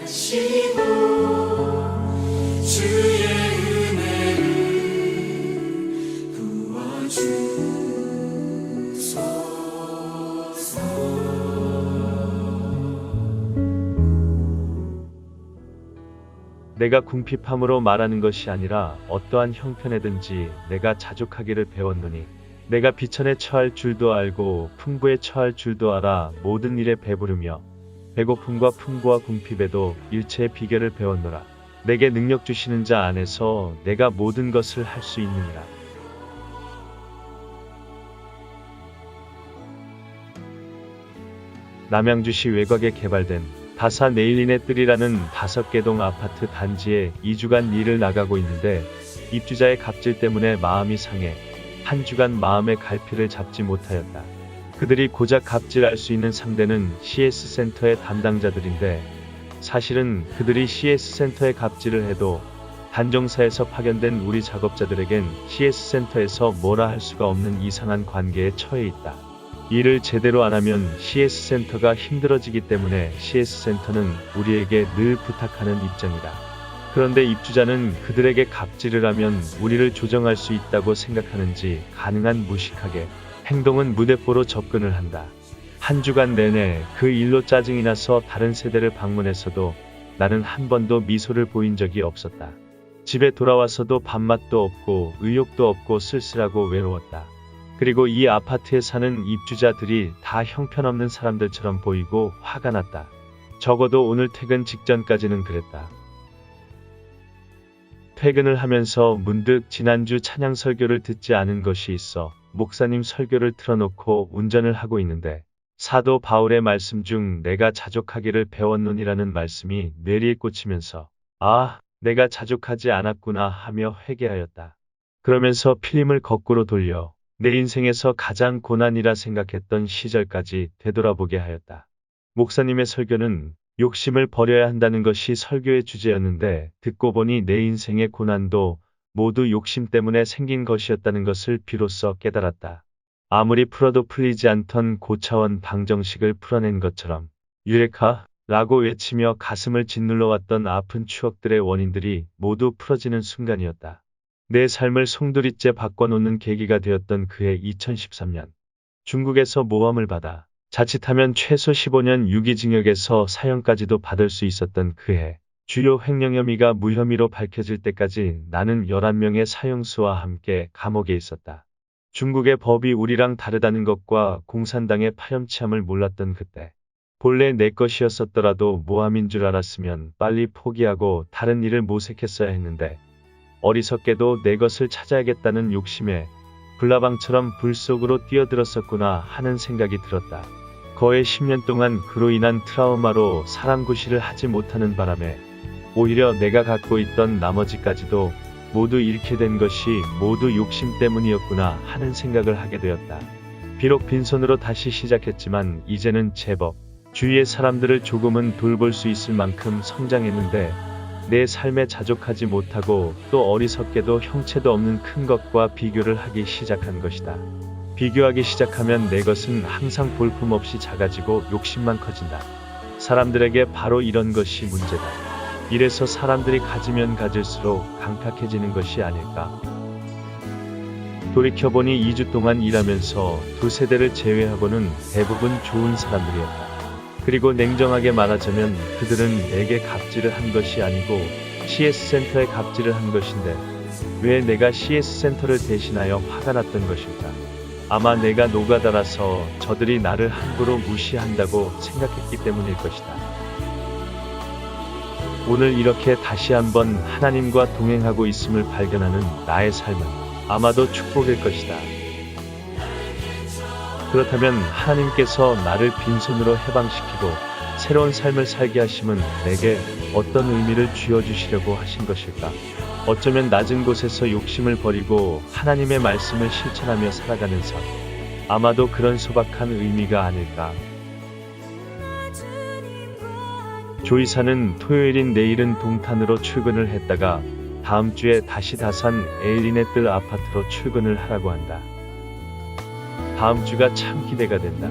하시고 주의 은혜를 부어주소서. 내가 궁핍함으로 말하는 것이 아니라 어떠한 형편에든지 내가 자족하기를 배웠노니 내가 비천에 처할 줄도 알고 풍부에 처할 줄도 알아 모든 일에 배부르며 배고픔과 풍부와 궁핍에도 일체의 비결을 배웠노라. 내게 능력 주시는 자 안에서 내가 모든 것을 할 수 있느니라. 남양주시 외곽에 개발된 다사 네일린의 뜰이라는 5개 동 아파트 단지에 2주간 일을 나가고 있는데 입주자의 갑질 때문에 마음이 상해 한 주간 마음의 갈피를 잡지 못하였다. 그들이 고작 갑질할 수 있는 상대는 CS센터의 담당자들인데 사실은 그들이 CS센터에 갑질을 해도 단종사에서 파견된 우리 작업자들에겐 CS센터에서 뭐라 할 수가 없는 이상한 관계에 처해 있다. 일을 제대로 안 하면 CS센터가 힘들어지기 때문에 CS센터는 우리에게 늘 부탁하는 입장이다. 그런데 입주자는 그들에게 갑질을 하면 우리를 조정할 수 있다고 생각하는지 가능한 무식하게 행동은 무대뽀로 접근을 한다. 한 주간 내내 그 일로 짜증이 나서 다른 세대를 방문했어도 나는 한 번도 미소를 보인 적이 없었다. 집에 돌아와서도 밥맛도 없고 의욕도 없고 쓸쓸하고 외로웠다. 그리고 이 아파트에 사는 입주자들이 다 형편없는 사람들처럼 보이고 화가 났다. 적어도 오늘 퇴근 직전까지는 그랬다. 퇴근을 하면서 문득 지난주 찬양 설교를 듣지 않은 것이 있어 목사님 설교를 틀어놓고 운전을 하고 있는데 사도 바울의 말씀 중 내가 자족하기를 배웠노니라는 말씀이 뇌리에 꽂히면서 아, 내가 자족하지 않았구나 하며 회개하였다. 그러면서 필름을 거꾸로 돌려 내 인생에서 가장 고난이라 생각했던 시절까지 되돌아보게 하였다. 목사님의 설교는 욕심을 버려야 한다는 것이 설교의 주제였는데 듣고 보니 내 인생의 고난도 모두 욕심 때문에 생긴 것이었다는 것을 비로소 깨달았다. 아무리 풀어도 풀리지 않던 고차원 방정식을 풀어낸 것처럼 유레카! 라고 외치며 가슴을 짓눌러 왔던 아픈 추억들의 원인들이 모두 풀어지는 순간이었다. 내 삶을 송두리째 바꿔놓는 계기가 되었던 그해 2013년. 중국에서 모함을 받아 자칫하면 최소 15년 유기징역에서 사형까지도 받을 수 있었던 그해. 주요 횡령 혐의가 무혐의로 밝혀질 때까지 나는 11명의 사형수와 함께 감옥에 있었다. 중국의 법이 우리랑 다르다는 것과 공산당의 파렴치함을 몰랐던 그때. 본래 내 것이었었더라도 모함인 줄 알았으면 빨리 포기하고 다른 일을 모색했어야 했는데 어리석게도 내 것을 찾아야겠다는 욕심에 불나방처럼 불 속으로 뛰어들었었구나 하는 생각이 들었다. 거의 10년 동안 그로 인한 트라우마로 사람 구실을 하지 못하는 바람에 오히려 내가 갖고 있던 나머지까지도 모두 잃게 된 것이 모두 욕심 때문이었구나 하는 생각을 하게 되었다. 비록 빈손으로 다시 시작했지만 이제는 제법 주위의 사람들을 조금은 돌볼 수 있을 만큼 성장했는데 내 삶에 자족하지 못하고 또 어리석게도 형체도 없는 큰 것과 비교를 하기 시작한 것이다. 비교하기 시작하면 내 것은 항상 볼품없이 작아지고 욕심만 커진다. 사람들에게 바로 이런 것이 문제다. 이래서 사람들이 가지면 가질수록 강팍해지는 것이 아닐까. 돌이켜보니 2주 동안 일하면서 두 세대를 제외하고는 대부분 좋은 사람들이었다. 그리고 냉정하게 말하자면 그들은 내게 갑질을 한 것이 아니고 CS센터에 갑질을 한 것인데 왜 내가 CS센터를 대신하여 화가 났던 것일까? 아마 내가 노가다라서 저들이 나를 함부로 무시한다고 생각했기 때문일 것이다. 오늘 이렇게 다시 한번 하나님과 동행하고 있음을 발견하는 나의 삶은 아마도 축복일 것이다. 그렇다면 하나님께서 나를 빈손으로 해방시키고 새로운 삶을 살게 하심은 내게 어떤 의미를 쥐어주시려고 하신 것일까? 어쩌면 낮은 곳에서 욕심을 버리고 하나님의 말씀을 실천하며 살아가는 삶. 아마도 그런 소박한 의미가 아닐까. 조이사는 토요일인 내일은 동탄으로 출근을 했다가 다음 주에 다시 다산 에일린의 뜰 아파트로 출근을 하라고 한다. 다음 주가 참 기대가 된다.